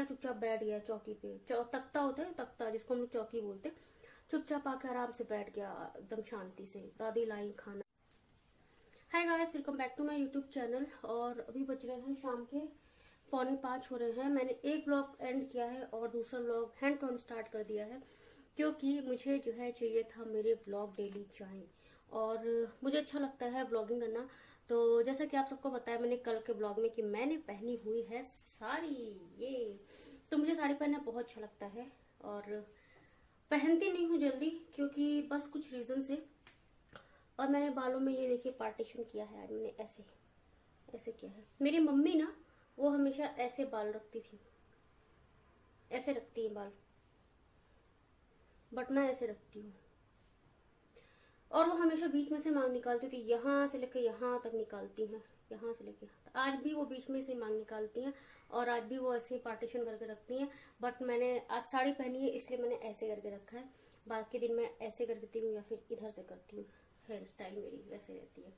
चुपचाप बैठ गया चौकी पे। तख्ता होता है, तख्ता जिसको हम लोग चौकी बोलते, चुपचाप आके आराम से बैठ गया एकदम शांति से। दादी लाई खाना। Hi guys, welcome back to my YouTube channel. और अभी बज रहे हैं शाम के 4:45 हो रहे हैं। मैंने एक व्लॉग एंड किया है और दूसरा व्लॉग हैंड टू स्टार्ट कर दिया है, क्योंकि मुझे जो है चाहिए था मेरे व्लॉग डेली जाएं और मुझे अच्छा लगता है व्लॉगिंग करना। तो जैसा कि आप सबको पता है मैंने कल के व्लॉग में कि मैंने पहनी हुई है साड़ी। ये तो मुझे साड़ी पहनना बहुत अच्छा लगता है और पहनती नहीं हूँ जल्दी, क्योंकि बस कुछ रीजन से। और मैंने बालों में ये देखिए पार्टीशन किया है आज मैंने, ऐसे ऐसे किया है। मेरी मम्मी ना वो हमेशा ऐसे बाल रखती थी, ऐसे रखती है बाल, बट मैं ऐसे रखती हूँ। और वो हमेशा बीच में से मांग निकालती थी, यहाँ से लेकर यहाँ तक निकालती हैं, यहाँ से लेकर यहाँ तक। आज भी वो बीच में से मांग निकालती हैं और आज भी वो ऐसे ही पार्टीशन करके रखती हैं। बट मैंने आज साड़ी पहनी है इसलिए मैंने ऐसे करके रखा है। बाकी दिन मैं ऐसे करती हूँ या फिर इधर से करती हूँ। हेयर स्टाइल मेरी वैसे रहती है।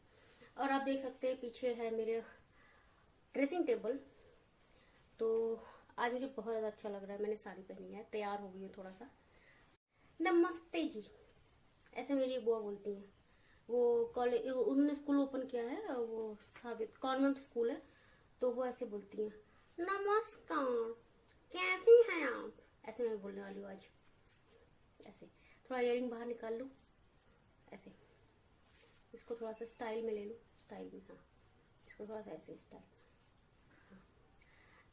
और आप देख सकते हैं पीछे है मेरे ड्रेसिंग टेबल। तो आज मुझे बहुत ज्यादा अच्छा लग रहा है, मैंने साड़ी पहनी है, तैयार हो गई हूँ थोड़ा सा। नमस्ते जी, ऐसे मेरी बुआ बोलती हैं। वो कॉलेज, उन्होंने स्कूल ओपन किया है, वो साबित कॉन्वेंट स्कूल है, तो वो ऐसे बोलती हैं, नमस्कार कैसी हैं आप। ऐसे मैं बोलने वाली हूँ आज। ऐसे थोड़ा इयरिंग बाहर निकाल लूँ, ऐसे इसको थोड़ा सा स्टाइल में ले लूँ, स्टाइल में, हाँ इसको थोड़ा सा ऐसे स्टाइल।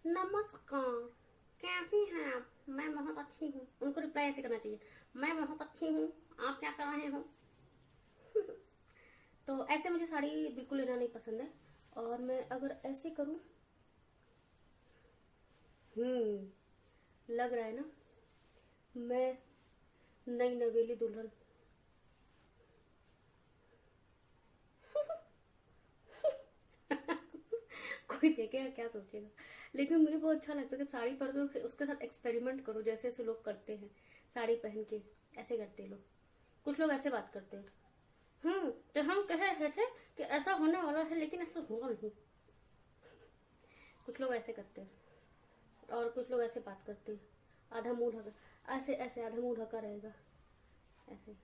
नमस्कार कैसी हैं आप, मैं बहुत अच्छी हूँ। उनको रिप्लाई ऐसे करना चाहिए, मैं बहुत अच्छी हूँ, आप क्या कर रहे हो। तो ऐसे मुझे साड़ी बिल्कुल लेना नहीं पसंद है। और मैं अगर ऐसे करूं, लग रहा है ना मैं नई नवेली दुल्हन। कोई देखेगा क्या सोचेगा, लेकिन मुझे बहुत अच्छा लगता है जब साड़ी पहन दो उसके साथ एक्सपेरिमेंट करो, जैसे ऐसे लोग करते हैं साड़ी पहन के, ऐसे करते हैं लोग। कुछ लोग ऐसे बात करते हैं, तो हम कहे ऐसे कि ऐसा होने वाला है लेकिन ऐसा हुआ नहीं। कुछ लोग ऐसे करते हैं और कुछ लोग ऐसे बात करते हैं, आधा मुंह ढका, ऐसे ऐसे आधा मुंह ढका रहेगा, ऐसे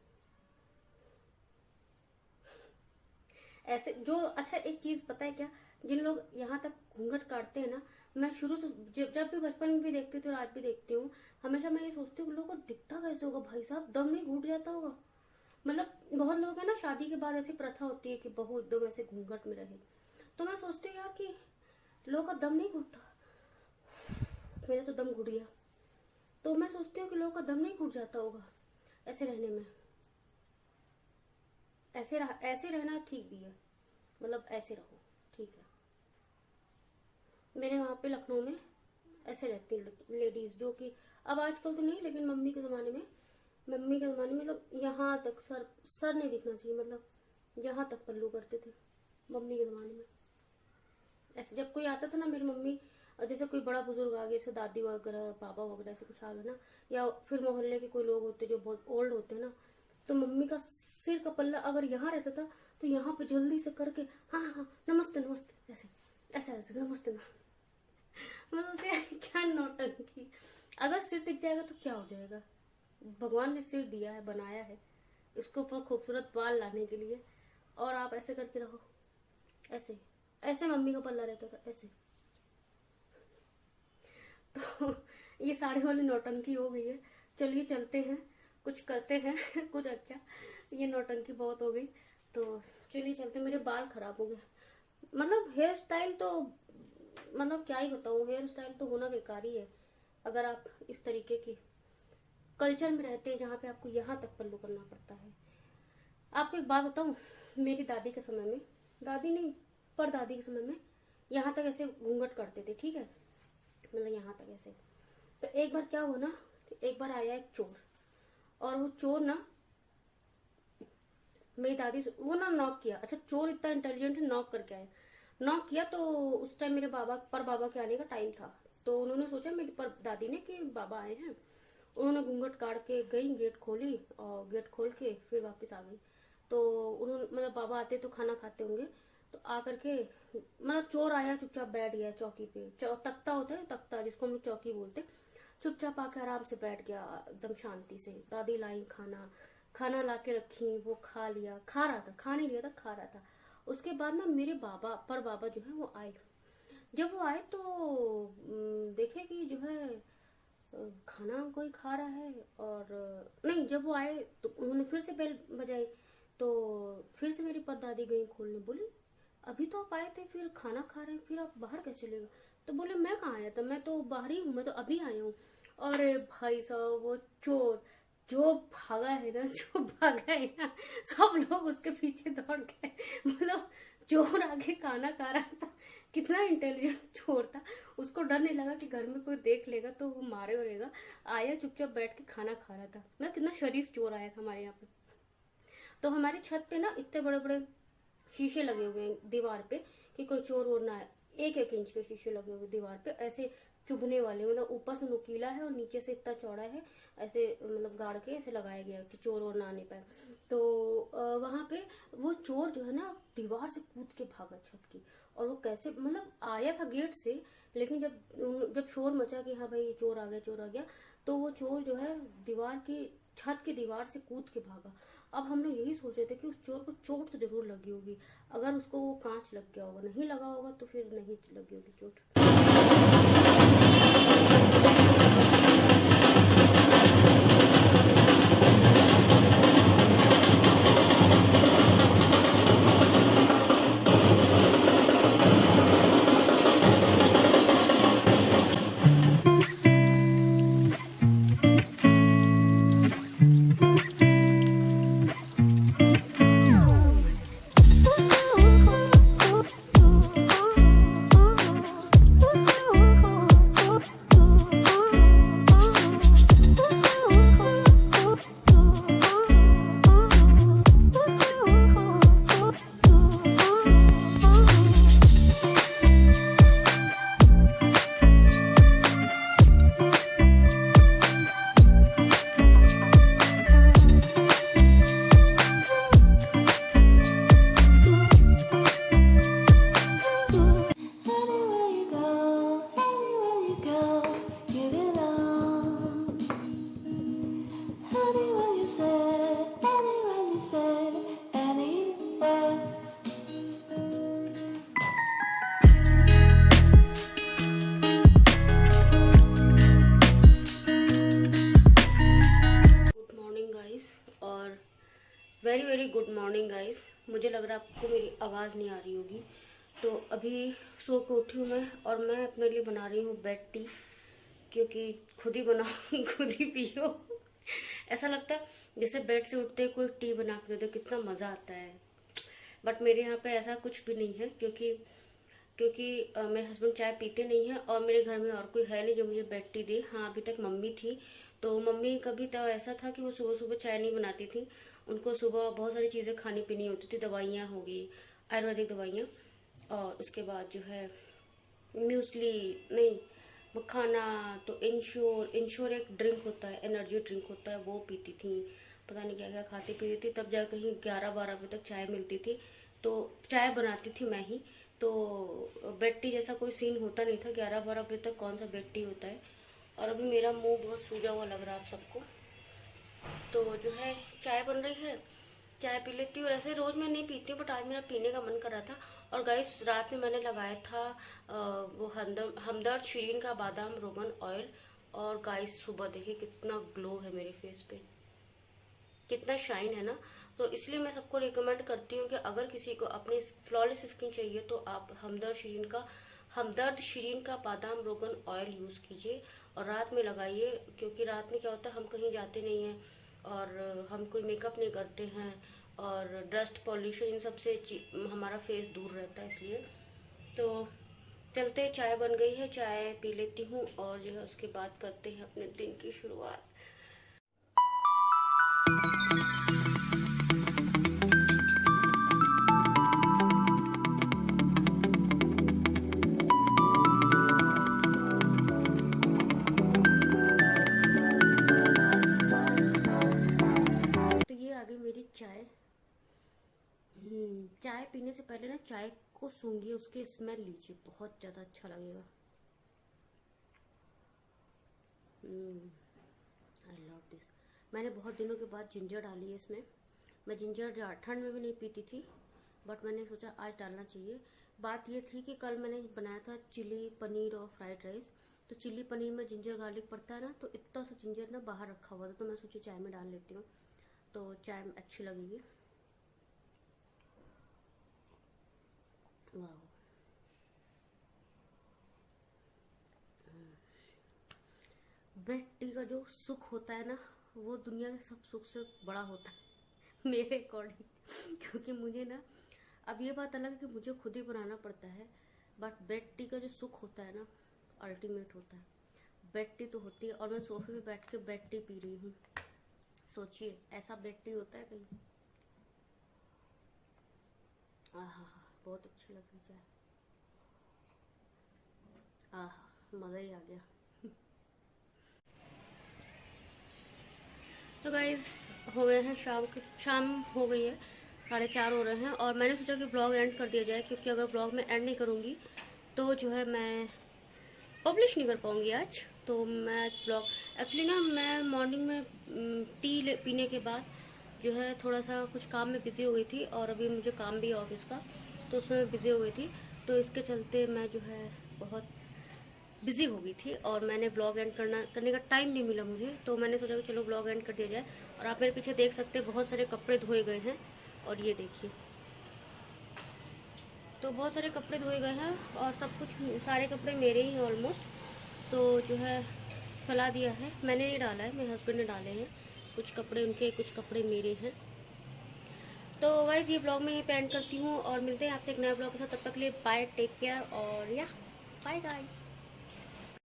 ऐसे जो। अच्छा एक चीज पता है क्या, जिन लोग यहाँ तक घूंघट काटते हैं ना, मैं शुरू से जब भी बचपन में भी देखती थी और आज भी देखती हूँ, हमेशा मैं ये सोचती हूँ लोगों को दिखता कैसे होगा, भाई साहब दम नहीं घुट जाता होगा। मतलब बहुत लोग है ना शादी के बाद ऐसी प्रथा होती है कि बहू एकदम ऐसे घूंघट में रहे। तो मैं सोचती हूँ यार कि लोगों का दम नहीं घुटता, मेरा तो दम घुट गया। तो मैं सोचती हूँ कि लोगों का दम नहीं घुट जाता होगा ऐसे रहने में। ऐसे रहना ठीक भी है, मतलब ऐसे रहो ठीक है। मेरे वहां पे लखनऊ में ऐसे रहती है लेडीज, जो कि अब आजकल तो नहीं, लेकिन मम्मी के जमाने में लोग यहाँ तक सर सर नहीं दिखना चाहिए, मतलब यहाँ तक पल्लू करते थे मम्मी के जमाने में। ऐसे जब कोई आता था ना, मेरी मम्मी, जैसे कोई बड़ा बुजुर्ग आ गया, जैसे दादी वगैरह पापा वगैरह ऐसे कुछ आ गया ना, या फिर मोहल्ले के कोई लोग होते जो बहुत ओल्ड होते हैं ना, तो मम्मी का सिर का पल्ला अगर यहाँ रहता था तो यहाँ पे जल्दी से करके, हाँ हाँ हाँ, नमस्ते नमस्ते, ऐसे ऐसे ऐसे नमस्ते नमस्ते। मतलब क्या नौटंकी। अगर सिर दिख जाएगा तो क्या हो जाएगा, भगवान ने सिर दिया है, बनाया है इसके ऊपर खूबसूरत बाल लाने के लिए, और आप ऐसे करके रहो, ऐसे ऐसे मम्मी का पल्ला रहता था ऐसे। तो ये साड़ी वाली नौटंकी हो गई है। चलिए चलते हैं, कुछ करते हैं कुछ अच्छा। ये नौटंकी बहुत हो गई, तो चलिए चलते। मेरे बाल खराब हो गए, मतलब हेयर स्टाइल तो, मतलब क्या ही बताऊं, हेयर स्टाइल तो होना बेकार ही है अगर आप इस तरीके की कल्चर में रहते हैं जहाँ पे आपको यहाँ तक पल्लू करना पड़ता है। आपको एक बात बताऊं, मेरी दादी के समय में, दादी नहीं पर दादी के समय में यहाँ तक ऐसे घूंघट करते थे, ठीक है, मतलब यहाँ तक ऐसे। तो एक बार क्या हुआ ना, एक बार आया एक चोर, और वो चोर ना मेरी दादी वो ना नॉक किया। अच्छा चोर इतना इंटेलिजेंट है, नॉक करके आया, नॉक किया। तो उस टाइम मेरे बाबा के आने का टाइम था, तो उन्होंने सोचा मेरी पर दादी ने कि बाबा आए हैं। उन्होंने घूंघट काट के गई, गेट खोली और गेट खोल के फिर वापस आ गई। तो उन्होंने, मतलब बाबा आते तो खाना खाते होंगे, तो आकर के मतलब चोर आया, चुपचाप बैठ गया चौकी पे, तख्ता होता है तख्ता जिसको हम लोग चौकी बोलते, चुपचाप आके आराम से बैठ गया एकदम शांति से। दादी लाई खाना, खाना ला के रखी, वो खा लिया, खा रहा था, खा नहीं लिया था, खा रहा था। उसके बाद ना मेरे बाबा पर बाबा जो है वो आए। जब वो आए तो देखे कि जो है खाना कोई खा रहा है। और नहीं, जब वो आए तो उन्होंने फिर से बेल बजाई, तो फिर से मेरी परदादी गई खोलने, बोली अभी तो आप आए थे, फिर खाना खा रहे हैं, फिर आप बाहर कैसे चले गए? तो बोले मैं कहाँ आया था, मैं तो बाहर ही हूँ, मैं तो अभी आया हूँ। अरे भाई साहब, वो चोर जो भागा है ना, जो भागा है ना, सब लोग उसके पीछे दौड़ गए। मतलब चोर आगे खाना खा रहा था, कितना इंटेलिजेंट चोर था, उसको डर नहीं लगा कि घर में कोई देख लेगा तो वो मारे उड़ेगा। आया चुपचाप बैठ के खाना खा रहा था। मतलब कितना शरीफ चोर आया था हमारे यहाँ पे। तो हमारी छत पे ना इतने बड़े बड़े शीशे लगे हुए हैं दीवार पे कि कोई चोर वोर ना आए। 1-1 इंच के शीशे लगे हुए दीवार पे, ऐसे चुभने वाले, मतलब ऊपर से नुकीला है और नीचे से इतना चौड़ा है, ऐसे मतलब गाड़ के ऐसे लगाया गया कि चोर और ना आने पाए। तो वहां पे वो चोर जो है ना दीवार से कूद के भागा छत की। और वो कैसे, मतलब आया था गेट से, लेकिन जब शोर मचा कि हाँ भाई चोर आ गया, चोर आ गया, तो वो चोर जो है दीवार की, छत की दीवार से कूद के भागा। अब हम लोग यही सोच रहे थे कि उस चोर को चोट तो जरूर लगी होगी, अगर उसको वो कांच लग गया होगा, नहीं लगा होगा तो फिर नहीं लगी होगी चोट। Very very good morning guys. मुझे लग रहा है आपको मेरी आवाज़ नहीं आ रही होगी। तो अभी सो के उठी हूँ मैं, और मैं अपने लिए बना रही हूँ बेड टी, क्योंकि खुद ही बनाओ खुद ही पियो। ऐसा लगता है जैसे बेड से उठते कोई टी बना के दे दो, कितना मज़ा आता है। बट मेरे यहाँ पे ऐसा कुछ भी नहीं है, क्योंकि मेरे हस्बैंड चाय पीते नहीं हैं, और मेरे घर में और कोई है नहीं जो मुझे बेड टी दे। हाँ, अभी तक मम्मी थी, तो मम्मी कभी तो ऐसा था कि वो सुबह सुबह चाय नहीं बनाती थी। उनको सुबह बहुत सारी चीज़ें खानी पीनी होती थी, दवाइयाँ हो गई, आयुर्वेदिक दवाइयाँ, और उसके बाद जो है म्यूसली नहीं, मखाना, तो इंश्योर एक ड्रिंक होता है, एनर्जी ड्रिंक होता है, वो पीती थी। पता नहीं क्या क्या खाती पीती थी। तब जा कहीं 11-12 बजे तक चाय मिलती थी, तो चाय बनाती थी मैं ही। तो बेड टी जैसा कोई सीन होता नहीं था। 11-12 बजे तक कौन सा बेड टी होता है। और अभी मेरा मुंह बहुत सूजा हुआ लग रहा है आप सबको। तो जो है चाय बन रही है, चाय पी लेती हूँ। ऐसे रोज मैं नहीं पीती हूँ, बट आज मेरा पीने का मन कर रहा था। और गाइस, रात में मैंने लगाया था वो हमदर्द शीरीन का बादाम रोगन ऑयल। और गाइस, सुबह देखिए कितना ग्लो है मेरे फेस पे, कितना शाइन है ना। तो इसलिए मैं सबको रिकमेंड करती हूँ कि अगर किसी को अपनी फ्लॉलेस स्किन चाहिए तो आप हमदर्द शीरीन का बादाम रोगन ऑयल यूज कीजिए और रात में लगाइए। क्योंकि रात में क्या होता है, हम कहीं जाते नहीं हैं और हम कोई मेकअप नहीं करते हैं, और डस्ट पॉल्यूशन इन सब से हमारा फेस दूर रहता है। इसलिए तो चलते, चाय बन गई है, चाय पी लेती हूँ और जो है उसके बाद करते हैं अपने दिन की शुरुआत। तो ये आ गई मेरी चाय। चाय पीने से पहले ना चाय को सूंघिए, उसकी स्मेल लीजिए, बहुत ज़्यादा अच्छा लगेगा। I love this. मैंने बहुत दिनों के बाद जिंजर डाली है इसमें। मैं जिंजर ठंड में भी नहीं पीती थी, बट मैंने सोचा आज डालना चाहिए। बात ये थी कि कल मैंने बनाया था चिली पनीर और फ्राइड राइस, तो चिली पनीर में जिंजर गार्लिक पड़ता है ना, तो इतना सा जिंजर ना बाहर रखा हुआ था, तो मैं सोची चाय में डाल लेती हूँ, तो चाय में अच्छी लगेगी। वाह, बेड टी का जो सुख होता है ना, वो दुनिया के सब सुख से बड़ा होता है मेरे अकॉर्डिंग। क्योंकि मुझे ना अब ये बात अलग है कि मुझे खुद ही बनाना पड़ता है, बट बेड टी का जो सुख होता है ना, अल्टीमेट होता है। बेड टी तो होती है, और मैं सोफे पे बैठ के बेड टी पी रही हूँ। सोचिए ऐसा बेड टी होता है कहीं। आहा, बहुत अच्छी लग रही चाय। आहा, मज़ा ही आ गया। तो गाइज हो गए हैं शाम हो गई है, 4:30 हो रहे हैं, और मैंने सोचा कि ब्लॉग एंड कर दिया जाए, क्योंकि अगर ब्लॉग में एंड नहीं करूँगी तो जो है मैं पब्लिश नहीं कर पाऊँगी आज। तो मैं ब्लॉग एक्चुअली ना, मैं मॉर्निंग में टी पीने के बाद जो है थोड़ा सा कुछ काम में बिज़ी हो गई थी, और अभी मुझे काम भी है ऑफिस का, तो उसमें मैं बिज़ी हो गई थी, तो इसके चलते मैं जो है बहुत बिजी हो गई थी, और मैंने ब्लॉग एंड करने का टाइम नहीं मिला मुझे। तो मैंने सोचा कि चलो ब्लॉग एंड कर दिया जाए। और आप मेरे पीछे देख सकते हैं बहुत सारे कपड़े धोए गए हैं, और ये देखिए, तो बहुत सारे कपड़े धोए गए हैं, और सब कुछ सारे कपड़े मेरे ही हैं ऑलमोस्ट। तो जो है फैला दिया है, मैंने नहीं डाला है, मेरे हस्बैंड ने डाले हैं। कुछ कपड़े उनके, कुछ कपड़े मेरे हैं। तो वाइज ये ब्लॉग मैं यहीं पे एंड करती हूँ, और मिलते हैं आपसे एक नया ब्लॉग के साथ। तब तक के लिए बाय, टेक केयर, और या बाय गाइस।